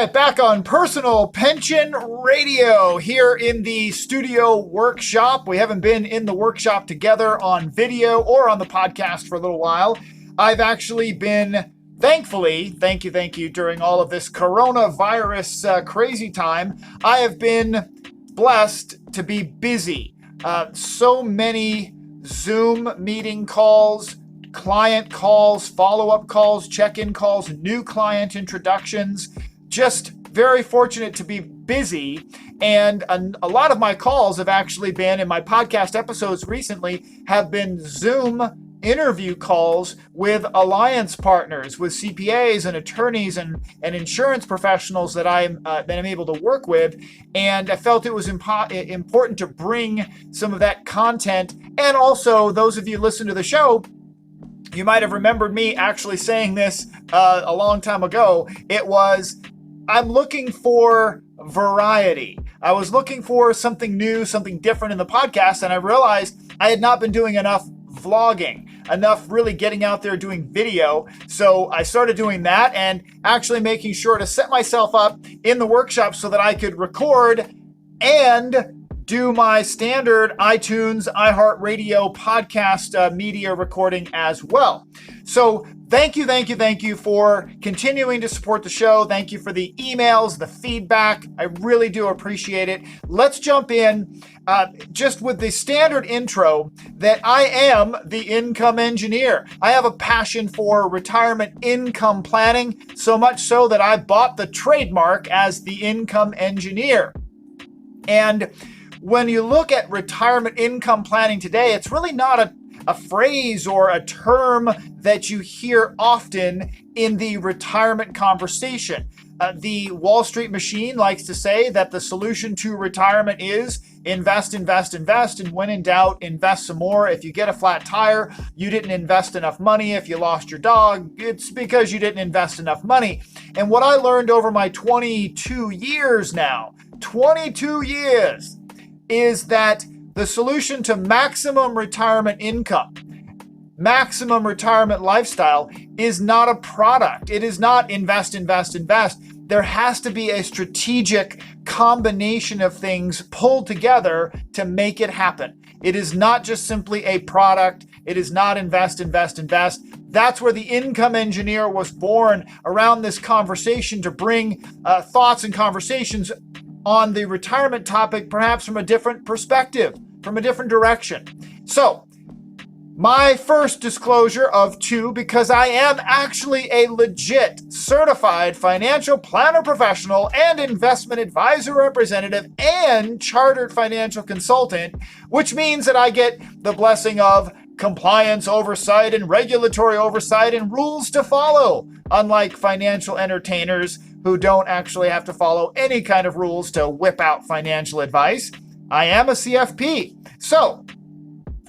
right, back on Personal Pension Radio here in the studio workshop. We haven't been in the workshop together on video or on the podcast for a little while. I've actually been, thankfully, thank you, during all of this coronavirus crazy time, I have been blessed to be busy. So many Zoom meeting calls, client calls, follow-up calls, check-in calls, new client introductions. Just very fortunate to be busy. And a lot of my calls have actually been, in my podcast episodes recently, have been Zoom interview calls with alliance partners, with CPAs and attorneys and insurance professionals that I'm able to work with. And I felt it was important to bring some of that content. And also, those of you who listen to the show, you might have remembered me actually saying this a long time ago. It was, I'm looking for variety. I was looking for something new, something different in the podcast, and I realized I had not been doing enough vlogging, enough really getting out there doing video. So I started doing that and actually making sure to set myself up in the workshop so that I could record and do my standard iTunes, iHeartRadio podcast media recording as well. So thank you for continuing to support the show. Thank you for the emails, the feedback. I really do appreciate it. Let's jump in just with the standard intro that I am the income engineer. I have a passion for retirement income planning, so much so that I bought the trademark as the income engineer. And when you look at retirement income planning today, it's really not a phrase or a term that you hear often in the retirement conversation. The Wall Street machine likes to say that the solution to retirement is invest, and when in doubt, invest some more. If you get a flat tire, you didn't invest enough money. If you lost your dog, it's because you didn't invest enough money. And what I learned over my 22 years, is that the solution to maximum retirement income, maximum retirement lifestyle, is not a product. It is not invest. There has to be a strategic combination of things pulled together to make it happen. It is not just simply a product. It is not invest. That's where the income engineer was born, around this conversation, to bring thoughts and conversations on the retirement topic, perhaps from a different perspective, from a different direction. So, my first disclosure of two, because I am actually a legit certified financial planner professional and investment advisor representative and chartered financial consultant, which means that I get the blessing of compliance oversight and regulatory oversight and rules to follow, unlike financial entertainers who don't actually have to follow any kind of rules to whip out financial advice. I am a CFP. So,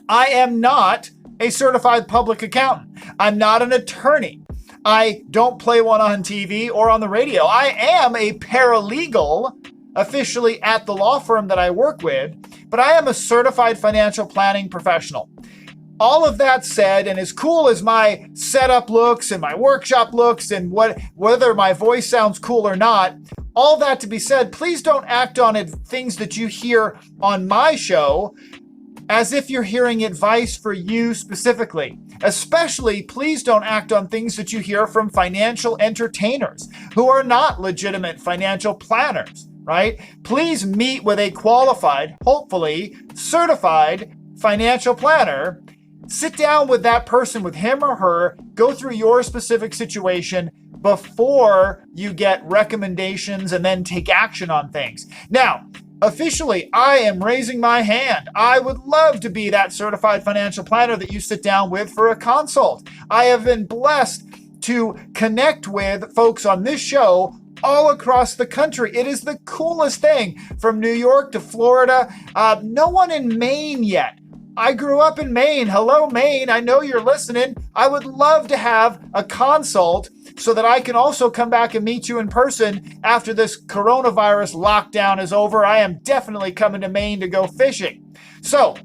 I am not a certified public accountant. I'm not an attorney. I don't play one on TV or on the radio. I am a paralegal, officially at the law firm that I work with, but I am a certified financial planning professional. All of that said, and as cool as my setup looks and my workshop looks and whether my voice sounds cool or not, all that to be said, please don't act on it, things that you hear on my show as if you're hearing advice for you specifically. Especially, please don't act on things that you hear from financial entertainers who are not legitimate financial planners, right? Please meet with a qualified, hopefully certified financial planner. Sit down with that person, with him or her, go through your specific situation before you get recommendations and then take action on things. Now, officially, I am raising my hand. I would love to be that certified financial planner that you sit down with for a consult. I have been blessed to connect with folks on this show all across the country. It is the coolest thing, from New York to Florida. No one in Maine yet. I grew up in Maine. Hello, Maine. I know you're listening. I would love to have a consult so that I can also come back and meet you in person after this coronavirus lockdown is over. I am definitely coming to Maine to go fishing. So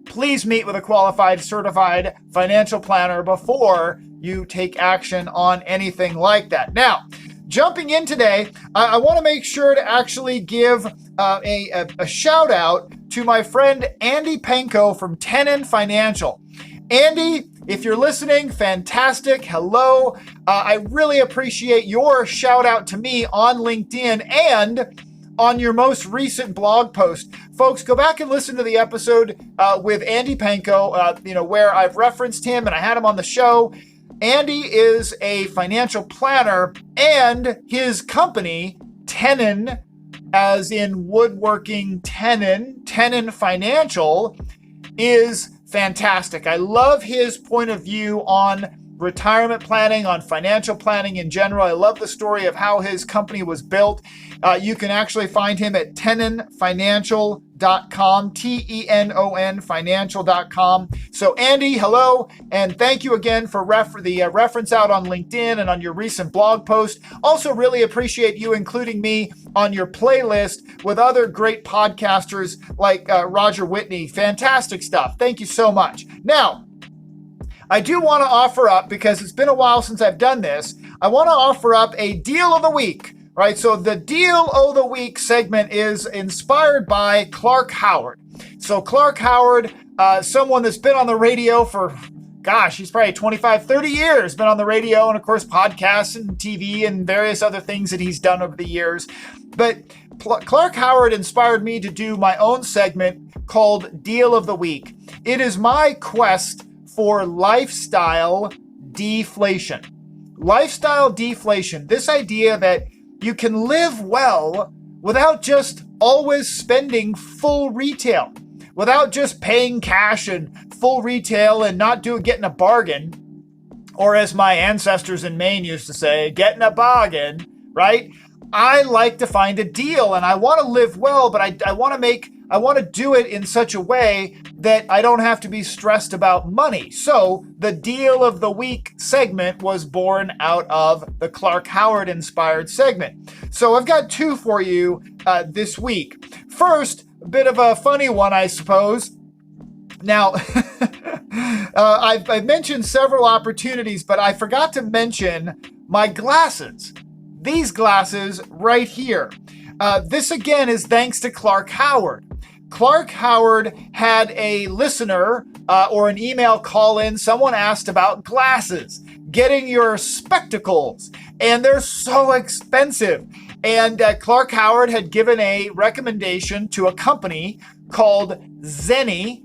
please meet with a qualified, certified financial planner before you take action on anything like that. Now, jumping in today, I want to make sure to actually give a shout out to my friend Andy Penko from Tenon Financial. Andy, if you're listening, fantastic. Hello. I really appreciate your shout out to me on LinkedIn and on your most recent blog post. Folks, go back and listen to the episode with Andy Penko, where I've referenced him and I had him on the show. Andy is a financial planner, and his company, Tenon, as in woodworking Tenon Financial, is fantastic. I love his point of view on retirement planning, on financial planning in general. I love the story of how his company was built. You can actually find him at tenonfinancial.com, TENON financial.com. So Andy, hello, and thank you again for the reference out on LinkedIn and on your recent blog post. Also really appreciate you including me on your playlist with other great podcasters like Roger Whitney. Fantastic stuff. Thank you so much. Now, I do want to offer up, because it's been a while since I've done this, I want to offer up a deal of the week, right? So the deal of the week segment is inspired by Clark Howard. So Clark Howard, someone that's been on the radio for, he's probably 25, 30 years, been on the radio and of course podcasts and TV and various other things that he's done over the years. But Clark Howard inspired me to do my own segment called Deal of the Week. It is my quest for lifestyle deflation. Lifestyle deflation, this idea that you can live well without just always spending full retail, without just paying cash and full retail and not getting a bargain, or as my ancestors in Maine used to say, getting a bargain, right? I like to find a deal and I want to live well, but I want to do it in such a way that I don't have to be stressed about money. So the Deal of the Week segment was born out of the Clark Howard inspired segment. So I've got two for you this week. First, a bit of a funny one, I suppose. Now, I've mentioned several opportunities, but I forgot to mention my glasses. These glasses right here. This again is thanks to Clark Howard. Clark Howard had a listener or an email call in. Someone asked about glasses, getting your spectacles, and they're so expensive. And Clark Howard had given a recommendation to a company called Zenni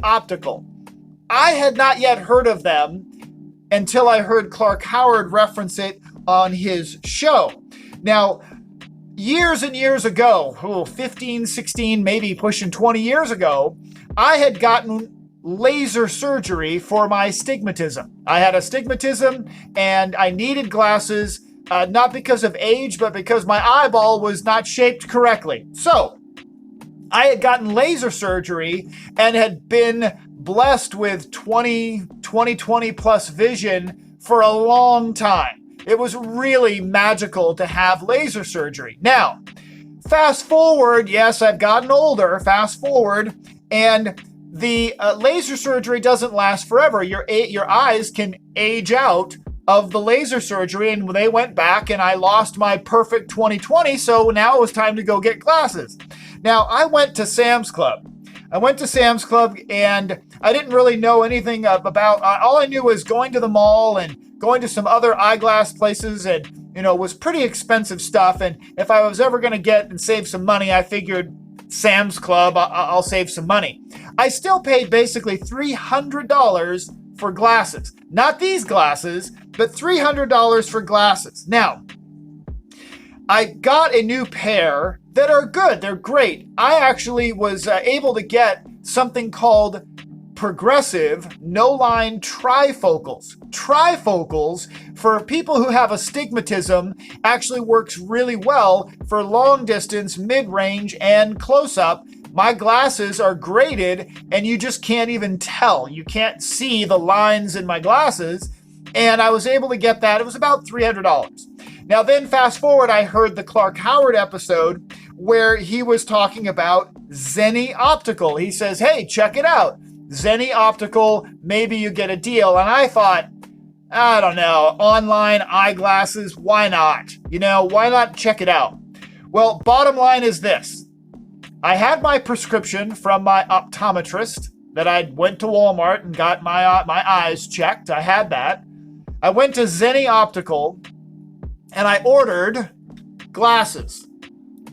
Optical. I had not yet heard of them until I heard Clark Howard reference it on his show. Now, years and years ago, 15, 16, maybe pushing 20 years ago, I had gotten laser surgery for my stigmatism. I had astigmatism and I needed glasses, not because of age, but because my eyeball was not shaped correctly. So I had gotten laser surgery and had been blessed with 20 plus vision for a long time. It was really magical to have laser surgery. Now, fast forward, yes, I've gotten older, fast forward, and the laser surgery doesn't last forever. Your eyes can age out of the laser surgery, and they went back, and I lost my perfect 20/20, so now it was time to go get glasses. Now, I went to Sam's Club. And I didn't really know anything about, all I knew was going to the mall and going to some other eyeglass places, and, was pretty expensive stuff. And if I was ever going to get and save some money, I figured Sam's Club, I'll save some money. I still paid basically $300 for glasses. Not these glasses, but $300 for glasses. Now, I got a new pair that are good. They're great. I actually was able to get something called progressive no-line trifocals. Trifocals, for people who have astigmatism, actually works really well for long distance, mid-range, and close-up. My glasses are graded, and you just can't even tell. You can't see the lines in my glasses, and I was able to get that. It was about $300. Now then, fast forward, I heard the Clark Howard episode where he was talking about Zenni Optical. He says, hey, check it out. Zenni Optical, maybe you get a deal. And I thought, I don't know, online eyeglasses. Why not? Why not check it out? Well, bottom line is this. I had my prescription from my optometrist that I went to Walmart and got my eyes checked. I had that. I went to Zenni Optical and I ordered glasses.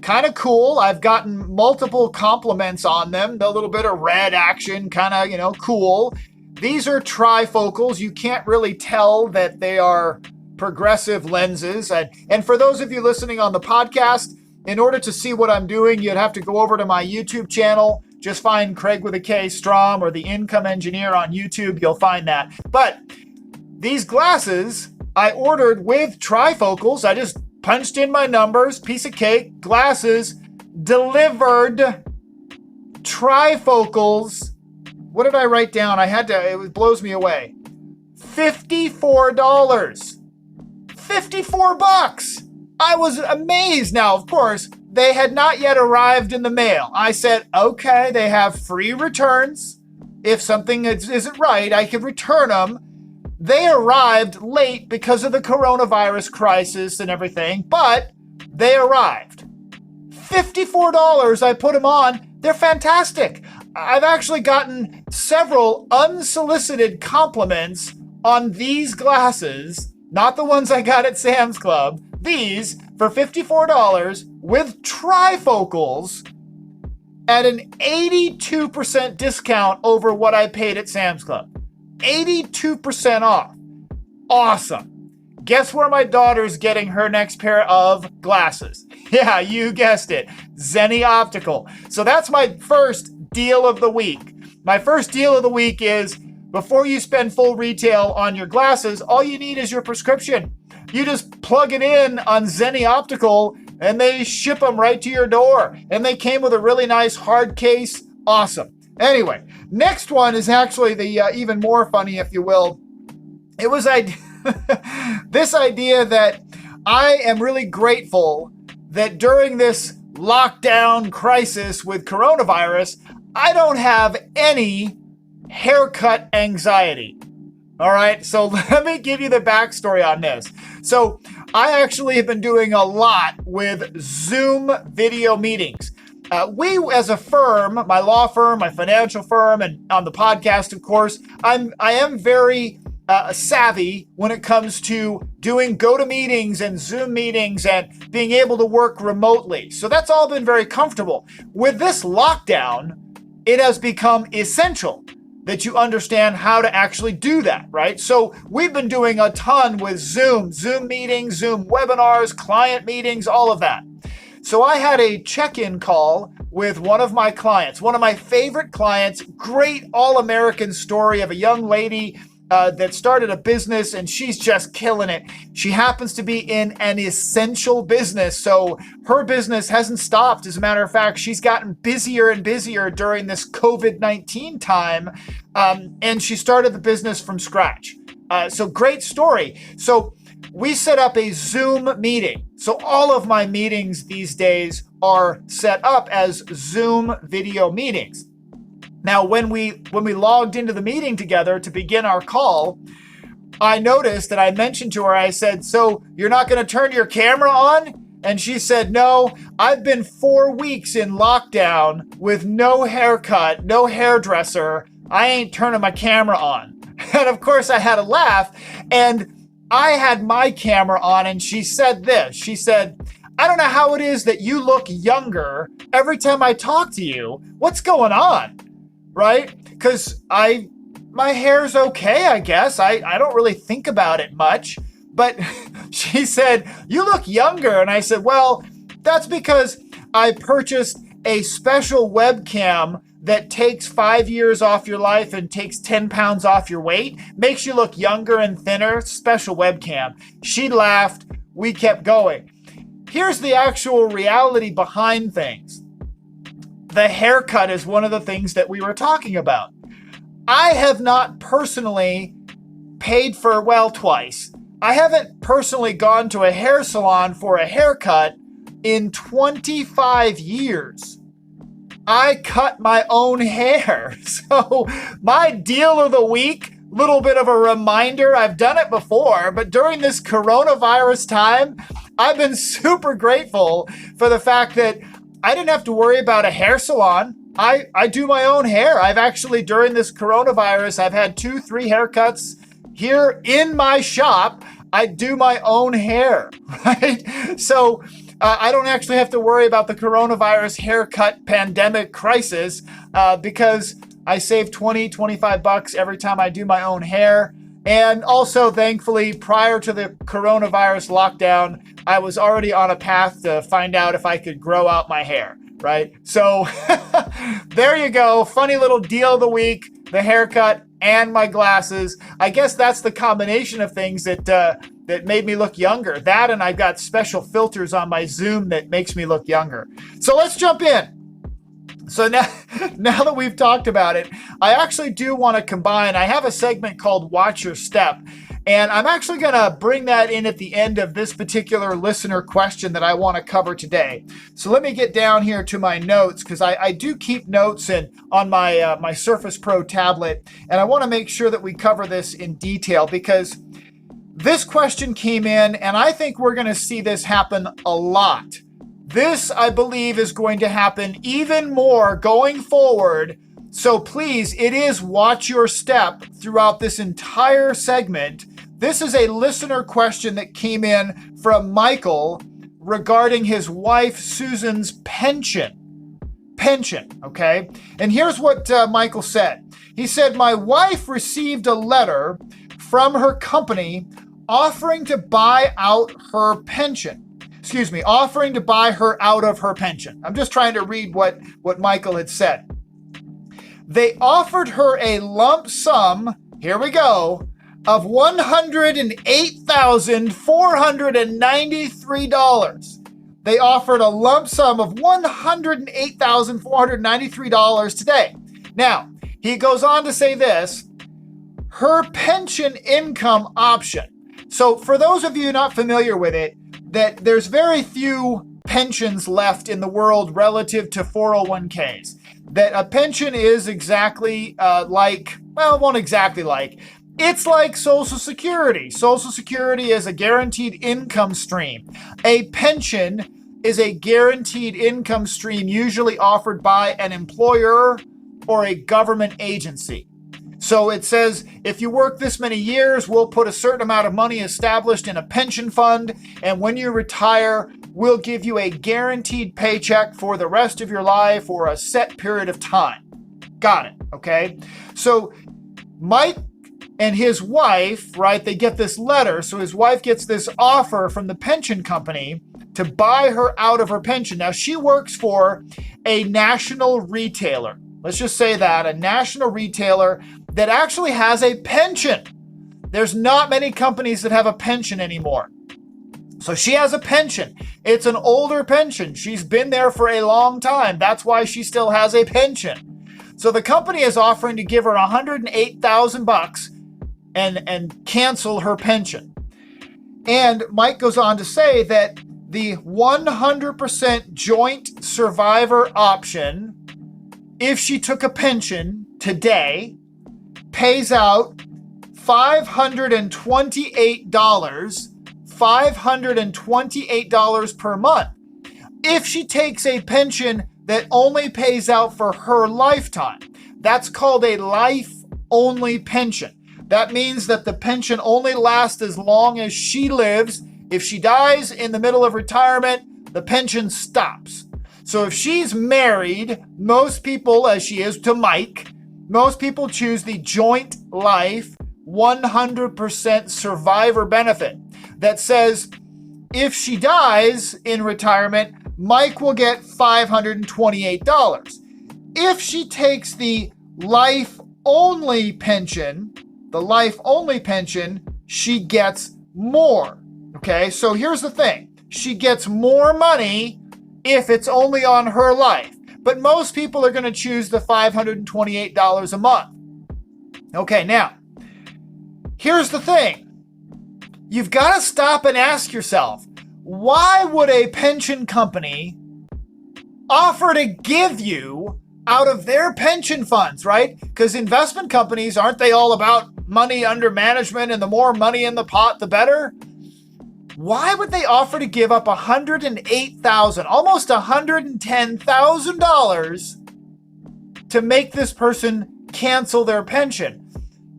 Kind of cool. I've gotten multiple compliments on them. A little bit of red action, kind of, cool. These are trifocals. You can't really tell that they are progressive lenses. And for those of you listening on the podcast, in order to see what I'm doing, you'd have to go over to my YouTube channel. Just find Kraig with a K Strom or the Income Engineer on YouTube. You'll find that. But these glasses I ordered with trifocals. I just punched in my numbers, piece of cake, glasses, delivered, trifocals. What did I write down? It blows me away. $54. $54. I was amazed. Now, of course, they had not yet arrived in the mail. I said, okay, they have free returns. If something isn't right, I could return them. They arrived late because of the coronavirus crisis and everything, but they arrived. $54, I put them on. They're fantastic. I've actually gotten several unsolicited compliments on these glasses, not the ones I got at Sam's Club. These for $54 with trifocals at an 82% discount over what I paid at Sam's Club. 82% off. Awesome. Guess where my daughter's getting her next pair of glasses? Yeah, you guessed it. Zenni Optical. So that's my first deal of the week. My first deal of the week is before you spend full retail on your glasses, all you need is your prescription. You just plug it in on Zenni Optical and they ship them right to your door. And they came with a really nice hard case. Awesome. Anyway, next one is actually the even more funny, if you will. It was this idea that I am really grateful that during this lockdown crisis with coronavirus, I don't have any haircut anxiety. All right, so let me give you the backstory on this. So I actually have been doing a lot with Zoom video meetings. We as a firm, my law firm, my financial firm, and on the podcast, of course, I am very savvy when it comes to doing go-to-meetings and Zoom meetings and being able to work remotely. So that's all been very comfortable. With this lockdown, it has become essential that you understand how to actually do that, right? So we've been doing a ton with Zoom meetings, Zoom webinars, client meetings, all of that. So I had a check-in call with one of my clients, one of my favorite clients, great all-American story of a young lady that started a business and she's just killing it. She happens to be in an essential business, so her business hasn't stopped. As a matter of fact, she's gotten busier and busier during this COVID-19 time, and she started the business from scratch. So great story. So we set up a Zoom meeting. So all of my meetings these days are set up as Zoom video meetings. Now, when we logged into the meeting together to begin our call, I noticed that I mentioned to her, I said, so you're not going to turn your camera on? And she said, no, I've been 4 weeks in lockdown with no haircut, no hairdresser. I ain't turning my camera on. And of course I had a laugh, and I had my camera on, and she said this. She said, I don't know how it is that you look younger every time I talk to you. What's going on? Right? Because my hair's okay, I guess. I don't really think about it much. But she said, you look younger. And I said, well, that's because I purchased a special webcam that takes 5 years off your life and takes 10 pounds off your weight, makes you look younger and thinner. Special webcam. She laughed. We kept going. Here's the actual reality behind things. The haircut is one of the things that we were talking about. I have not personally paid for, well, twice. I haven't personally gone to a hair salon for a haircut in 25 years. I cut my own hair. So my deal of the week little bit of a reminder. I've done it before, but during this coronavirus time, I've been super grateful for the fact that I didn't have to worry about a hair salon. I do my own hair. I've actually, during this coronavirus, I've had 2-3 haircuts here in my shop. I do my own hair, right? So I don't actually have to worry about the coronavirus haircut pandemic crisis because I save 20, 25 bucks every time I do my own hair. And also, thankfully, prior to the coronavirus lockdown, I was already on a path to find out if I could grow out my hair, right? So there you go. Funny little deal of the week, the haircut and my glasses. I guess that's the combination of things that made me look younger. That, and I've got special filters on my Zoom that makes me look younger. So let's jump in. So now that we've talked about it, I actually do want to combine. I have a segment called Watch Your Step, and I'm actually going to bring that in at the end of this particular listener question that I want to cover today. So let me get down here to my notes, because I do keep notes on my Surface Pro tablet, and I want to make sure that we cover this in detail, because this question came in, and I think we're going to see this happen a lot. This, I believe, is going to happen even more going forward. So please, it is watch your step throughout this entire segment. This is a listener question that came in from Michael regarding his wife Susan's pension, okay? And here's what Michael said. He said, my wife received a letter from her company offering to buy out her pension. Offering to buy her out of her pension. I'm just trying to read what Michael had said. They offered her a lump sum, here we go, of $108,493. They offered a lump sum of $108,493 today. Now, he goes on to say this, her pension income option. So for those of you not familiar with it, that there's very few pensions left in the world relative to 401ks. That a pension is exactly it's like Social Security. Social Security is a guaranteed income stream. A pension is a guaranteed income stream usually offered by an employer or a government agency. So it says, if you work this many years, we'll put a certain amount of money established in a pension fund. And when you retire, we'll give you a guaranteed paycheck for the rest of your life or a set period of time. Got it. Okay. So Mike and his wife, right, they get this letter. So his wife gets this offer from the pension company to buy her out of her pension. Now she works for a national retailer. Let's just say that, a national retailer that actually has a pension. There's not many companies that have a pension anymore. So she has a pension. It's an older pension. She's been there for a long time. That's why she still has a pension. So the company is offering to give her $108,000 and cancel her pension. And Mike goes on to say that the 100% joint survivor option, if she took a pension today, pays out $528 per month. If she takes a pension that only pays out for her lifetime, that's called a life-only pension. That means that the pension only lasts as long as she lives. If she dies in the middle of retirement, the pension stops. So if she's married, most people, as she is to Mike, most people choose the joint life 100% survivor benefit that says if she dies in retirement, Mike will get $528. If she takes the life-only pension, she gets more. Okay, so here's the thing. She gets more money if it's only on her life. But most people are going to choose the $528 a month. Okay, now, here's the thing. You've got to stop and ask yourself, why would a pension company offer to give you out of their pension funds, right? Because investment companies, aren't they all about money under management and the more money in the pot, the better. Why would they offer to give up $108,000, almost $110,000 to make this person cancel their pension?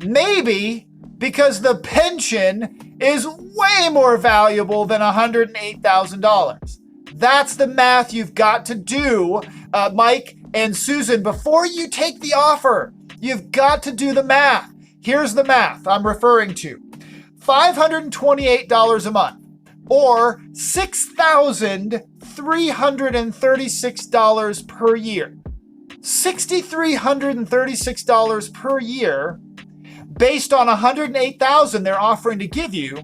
Maybe because the pension is way more valuable than $108,000. That's the math you've got to do, Mike and Susan, before you take the offer. You've got to do the math. Here's the math I'm referring to. $528 a month, or $6,336 per year. $6,336 per year, based on $108,000 they're offering to give you.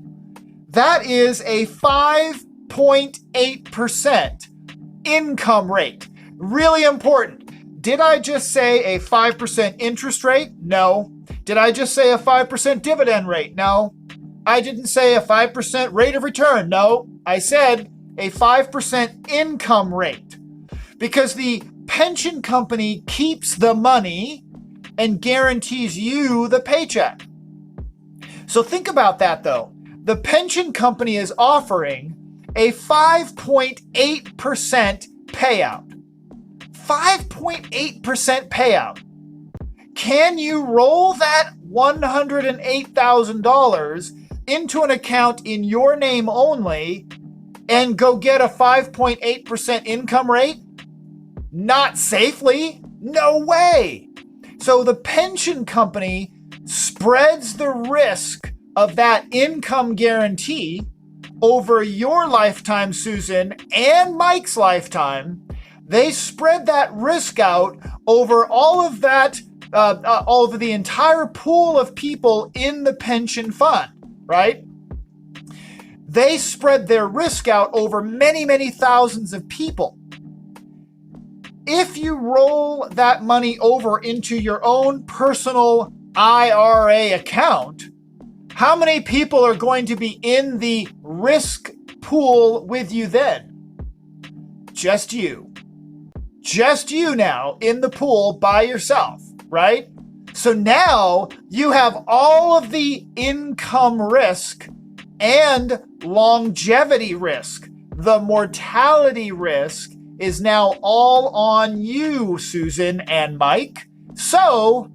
That is a 5.8% income rate. Really important. Did I just say a 5% interest rate? No. Did I just say a 5% dividend rate? No. I didn't say a 5% rate of return. No. I said a 5% income rate, because the pension company keeps the money and guarantees you the paycheck. So think about that though. The pension company is offering a 5.8% payout. 5.8% payout. Can you roll that $108,000 into an account in your name only and go get a 5.8% income rate? Not safely. No way. So the pension company spreads the risk of that income guarantee over your lifetime, Susan, and Mike's lifetime. They spread that risk out over all of that, all of the entire pool of people in the pension fund, right? They spread their risk out over many, many thousands of people. If you roll that money over into your own personal IRA account, how many people are going to be in the risk pool with you then? Just you. Just you now in the pool by yourself, right? So now you have all of the income risk and longevity risk. The mortality risk is now all on you, Susan and Mike. So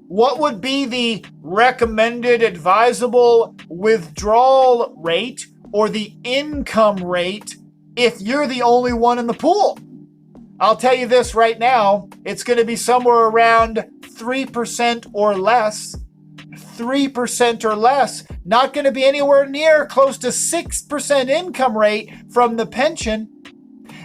what would be the recommended advisable withdrawal rate or the income rate if you're the only one in the pool? I'll tell you this right now, it's going to be somewhere around 3% or less. 3% or less. Not going to be anywhere near close to 6% income rate from the pension.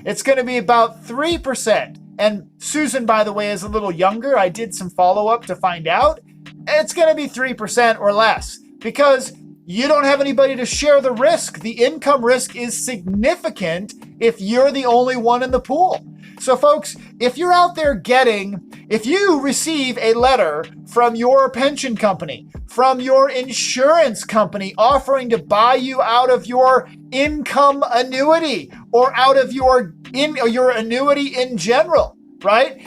It's going to be about 3%. And Susan, by the way, is a little younger. I did some follow-up to find out. It's going to be 3% or less because you don't have anybody to share the risk. The income risk is significant if you're the only one in the pool. So folks, if you're out there if you receive a letter from your pension company, from your insurance company offering to buy you out of your income annuity or out of your annuity in general, right?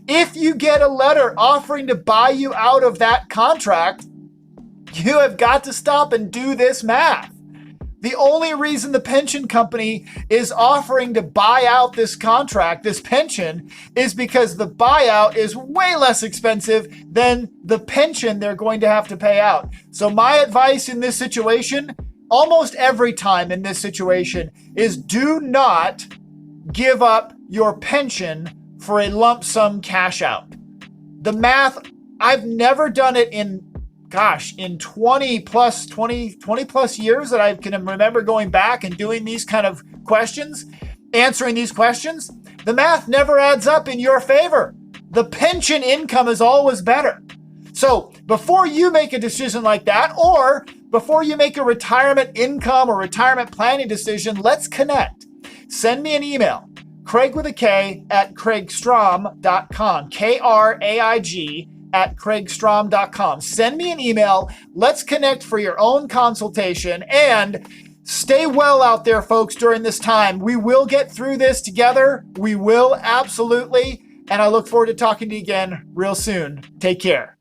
If you get a letter offering to buy you out of that contract, you have got to stop and do this math. The only reason the pension company is offering to buy out this contract, this pension, is because the buyout is way less expensive than the pension they're going to have to pay out. So my advice in this situation, almost every time in this situation, is do not give up your pension for a lump sum cash out. The math, I've never done it in 20 plus years that I can remember going back and doing these kind of questions, answering these questions, the math never adds up in your favor. The pension income is always better. So before you make a decision like that, or before you make a retirement income or retirement planning decision, let's connect. Send me an email, Kraig with a K at kraigstrom.com, Kraig at kraigstrom.com. Send me an email. Let's connect for your own consultation and stay well out there, folks, during this time. We will get through this together. We will, absolutely. And I look forward to talking to you again real soon. Take care.